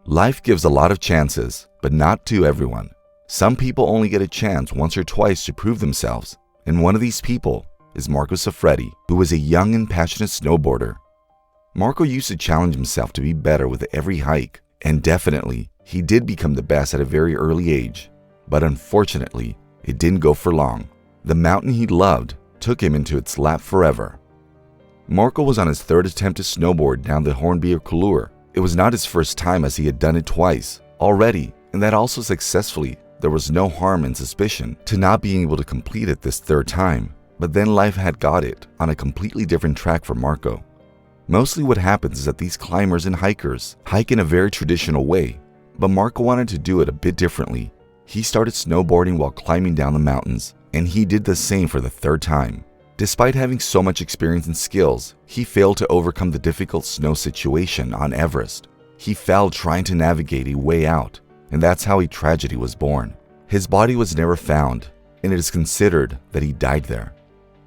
Life gives a lot of chances, but not to everyone. Some people only get a chance once or twice to prove themselves, and one of these people is Marco Siffredi, who was a young and passionate snowboarder. Marco used to challenge himself to be better with every hike, and definitely, he did become the best at a very early age. But unfortunately, it didn't go for long. The mountain he loved took him into its lap forever. Marco was on his third attempt to snowboard down the Hornbier Couloir. It was not his first time, as he had done it twice already, and that also successfully. There was no harm in suspicion to not being able to complete it this third time, but then life had got it on a completely different track for Marco. Mostly what happens is that these climbers and hikers hike in a very traditional way, but Marco wanted to do it a bit differently. He started snowboarding while climbing down the mountains, and he did the same for the third time. Despite having so much experience and skills, he failed to overcome the difficult snow situation on Everest. He fell trying to navigate a way out, and that's how a tragedy was born. His body was never found, and it is considered that he died there.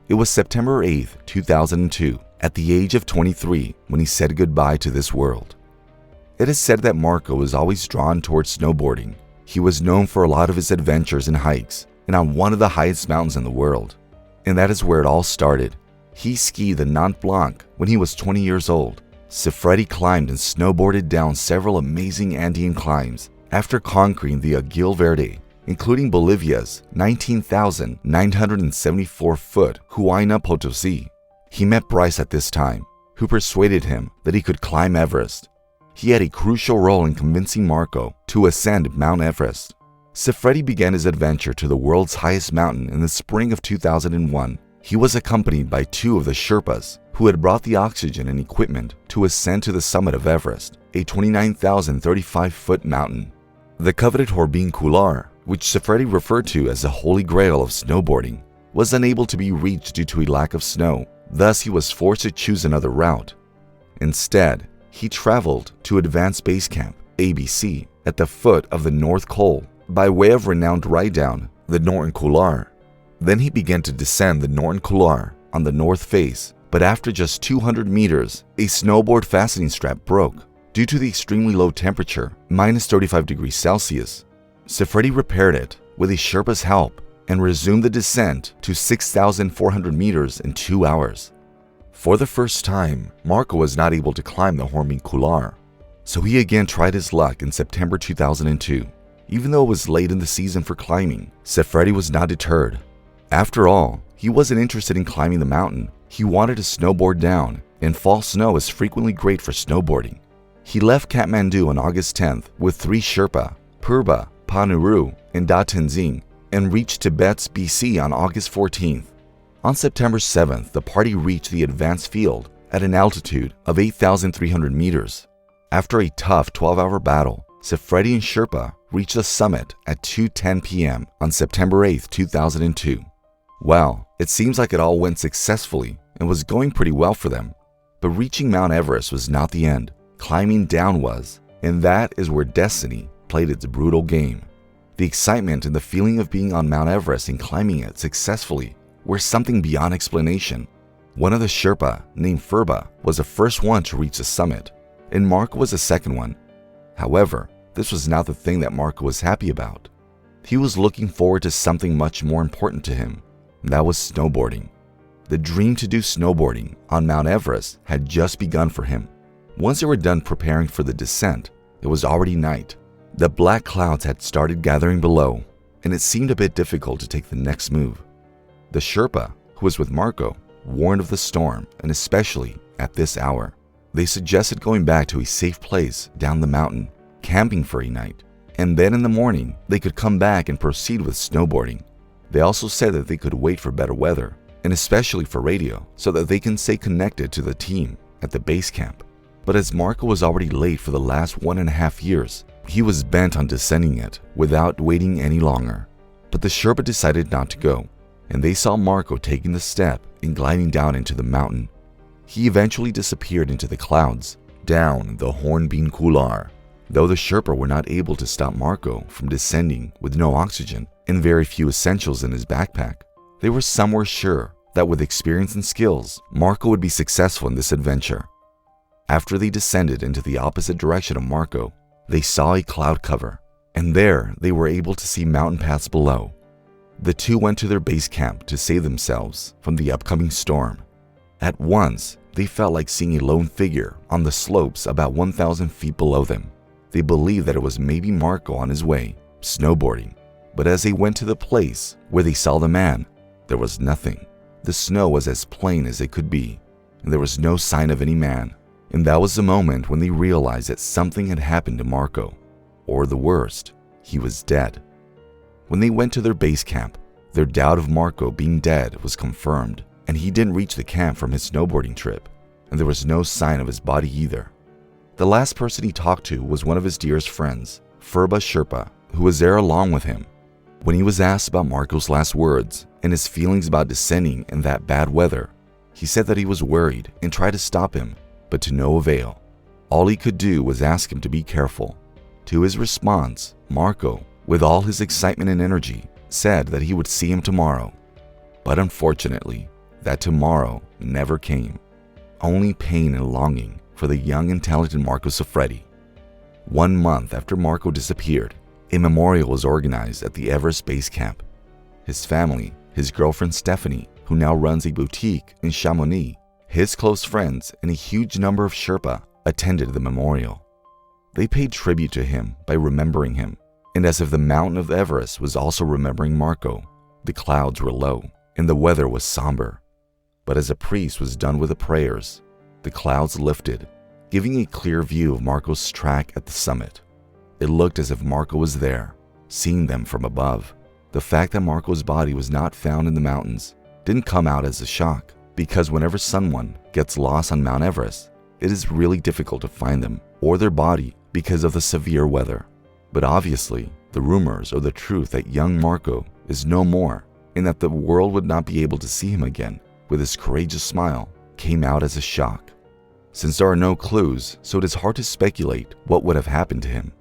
It was September 8th, 2002, at the age of 23, when he said goodbye to this world. It is said that Marco was always drawn towards snowboarding. He was known for a lot of his adventures and hikes, and on one of the highest mountains in the world. And that is where it all started. He skied the Mont Blanc when he was 20 years old. Siffredi climbed and snowboarded down several amazing Andean climbs after conquering the Aguil Verde, including Bolivia's 19,974-foot Huayna Potosi. He met Bryce at this time, who persuaded him that he could climb Everest. He had a crucial role in convincing Marco to ascend Mount Everest. Siffredi began his adventure to the world's highest mountain in the spring of 2001. He was accompanied by two of the Sherpas, who had brought the oxygen and equipment to ascend to the summit of Everest, a 29,035-foot mountain. The coveted Hornbier Couloir, which Siffredi referred to as the holy grail of snowboarding, was unable to be reached due to a lack of snow. Thus, he was forced to choose another route. Instead, he traveled to Advanced Base Camp, ABC, at the foot of the North Col, by way of renowned ride down the Norton Couloir. Then he began to descend the Norton Couloir on the north face, but after just 200 meters, a snowboard fastening strap broke due to the extremely low temperature, minus 35 degrees Celsius. Siffredi repaired it with a Sherpa's help and resumed the descent to 6,400 meters in 2 hours. For the first time, Marco was not able to climb the Hornbier Couloir, so he again tried his luck in September 2002. Even though it was late in the season for climbing, Siffredi was not deterred. After all, he wasn't interested in climbing the mountain. He wanted to snowboard down, and fall snow is frequently great for snowboarding. He left Kathmandu on August 10th with 3 Sherpa, Purba, Panuru, and Da Tenzing, and reached Tibet's BC on August 14th. On September 7th, the party reached the advanced field at an altitude of 8,300 meters. After a tough 12-hour battle, Siffredi and Sherpa reached the summit at 2:10 p.m. on September 8, 2002. Well, it seems like it all went successfully and was going pretty well for them. But reaching Mount Everest was not the end. Climbing down was, and that is where destiny played its brutal game. The excitement and the feeling of being on Mount Everest and climbing it successfully were something beyond explanation. One of the Sherpa, named Purba, was the first one to reach the summit, and Marco was the second one. However, this was not the thing that Marco was happy about. He was looking forward to something much more important to him, and that was snowboarding. The dream to do snowboarding on Mount Everest had just begun for him. Once they were done preparing for the descent, it was already night. The black clouds had started gathering below, and it seemed a bit difficult to take the next move. The Sherpa, who was with Marco, warned of the storm, and especially at this hour. They suggested going back to a safe place down the mountain, camping for a night, and then in the morning they could come back and proceed with snowboarding. They also said that they could wait for better weather, and especially for radio, so that they can stay connected to the team at the base camp. But as Marco was already late for the last 1.5 years, he was bent on descending it without waiting any longer. But the Sherpa decided not to go, and they saw Marco taking the step and gliding down into the mountain. He eventually disappeared into the clouds, down the Hornbier Couloir. Though the Sherpa were not able to stop Marco from descending with no oxygen and very few essentials in his backpack, they were somewhere sure that with experience and skills, Marco would be successful in this adventure. After they descended into the opposite direction of Marco, they saw a cloud cover, and there they were able to see mountain paths below. The two went to their base camp to save themselves from the upcoming storm. At once, they felt like seeing a lone figure on the slopes about 1,000 feet below them. They believed that it was maybe Marco on his way, snowboarding. But as they went to the place where they saw the man, there was nothing. The snow was as plain as it could be, and there was no sign of any man. And that was the moment when they realized that something had happened to Marco. Or the worst, he was dead. When they went to their base camp, their doubt of Marco being dead was confirmed, and he didn't reach the camp from his snowboarding trip, and there was no sign of his body either. The last person he talked to was one of his dearest friends, Furba Sherpa, who was there along with him. When he was asked about Marco's last words and his feelings about descending in that bad weather, he said that he was worried and tried to stop him, but to no avail. All he could do was ask him to be careful. To his response, Marco, with all his excitement and energy, said that he would see him tomorrow. But unfortunately, that tomorrow never came. Only pain and longing for the young and talented Marco Siffredi. 1 month after Marco disappeared, a memorial was organized at the Everest base camp. His family, his girlfriend Stephanie, who now runs a boutique in Chamonix, his close friends, and a huge number of Sherpa attended the memorial. They paid tribute to him by remembering him, and as if the mountain of Everest was also remembering Marco, the clouds were low and the weather was somber. But as a priest was done with the prayers, the clouds lifted, giving a clear view of Marco's track at the summit. It looked as if Marco was there, seeing them from above. The fact that Marco's body was not found in the mountains didn't come out as a shock, because whenever someone gets lost on Mount Everest, it is really difficult to find them or their body because of the severe weather. But obviously, the rumors or the truth that young Marco is no more and that the world would not be able to see him again with his courageous smile came out as a shock. Since there are no clues, so it is hard to speculate what would have happened to him.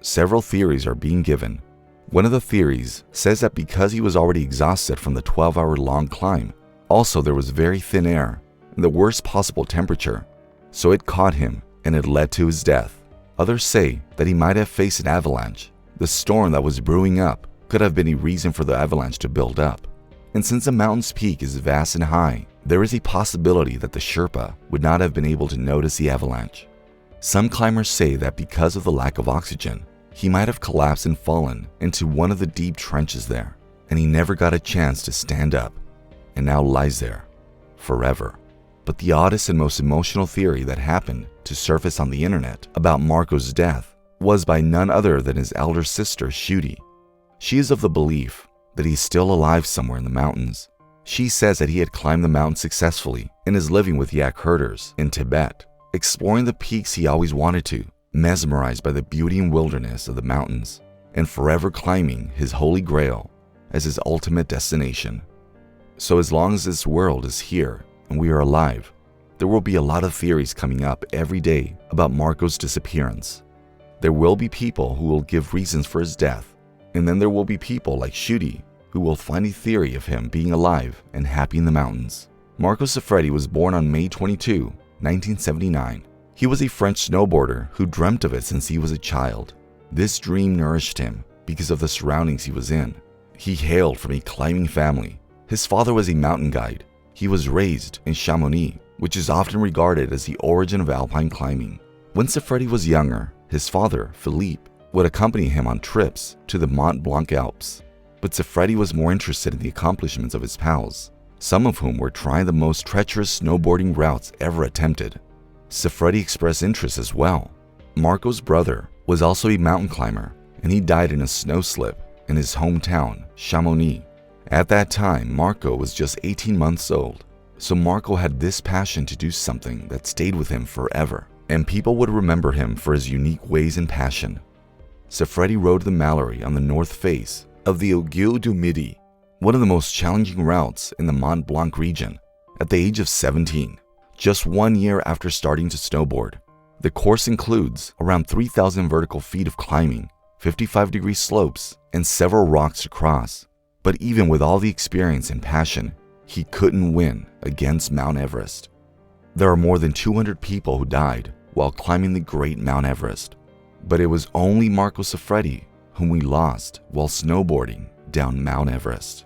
Several theories are being given. One of the theories says that because he was already exhausted from the 12-hour-long climb, also there was very thin air and the worst possible temperature, so it caught him and it led to his death. Others say that he might have faced an avalanche. The storm that was brewing up could have been a reason for the avalanche to build up. And since the mountain's peak is vast and high, there is a possibility that the Sherpa would not have been able to notice the avalanche. Some climbers say that because of the lack of oxygen, he might have collapsed and fallen into one of the deep trenches there, and he never got a chance to stand up, and now lies there, forever. But the oddest and most emotional theory that happened to surface on the internet about Marco's death was by none other than his elder sister, Shudi. She is of the belief that he's still alive somewhere in the mountains. She says that he had climbed the mountain successfully and is living with yak herders in Tibet, exploring the peaks he always wanted to, mesmerized by the beauty and wilderness of the mountains, and forever climbing his holy grail as his ultimate destination. So as long as this world is here and we are alive, there will be a lot of theories coming up every day about Marco's disappearance. There will be people who will give reasons for his death, and then there will be people like Shudi who will find a theory of him being alive and happy in the mountains. Marco Siffredi was born on May 22, 1979. He was a French snowboarder who dreamt of it since he was a child. This dream nourished him because of the surroundings he was in. He hailed from a climbing family. His father was a mountain guide. He was raised in Chamonix, which is often regarded as the origin of alpine climbing. When Siffredi was younger, his father, Philippe, would accompany him on trips to the Mont Blanc Alps. But Siffredi was more interested in the accomplishments of his pals, some of whom were trying the most treacherous snowboarding routes ever attempted. Siffredi expressed interest as well. Marco's brother was also a mountain climber, and he died in a snow slip in his hometown, Chamonix. At that time, Marco was just 18 months old, so Marco had this passion to do something that stayed with him forever, and people would remember him for his unique ways and passion. Siffredi rode the Mallory on the north face of the Aiguille du Midi, one of the most challenging routes in the Mont Blanc region, at the age of 17, just 1 year after starting to snowboard. The course includes around 3,000 vertical feet of climbing, 55-degree slopes, and several rocks to cross. But even with all the experience and passion, he couldn't win against Mount Everest. There are more than 200 people who died while climbing the great Mount Everest. But it was only Marco Siffredi whom we lost while snowboarding down Mount Everest.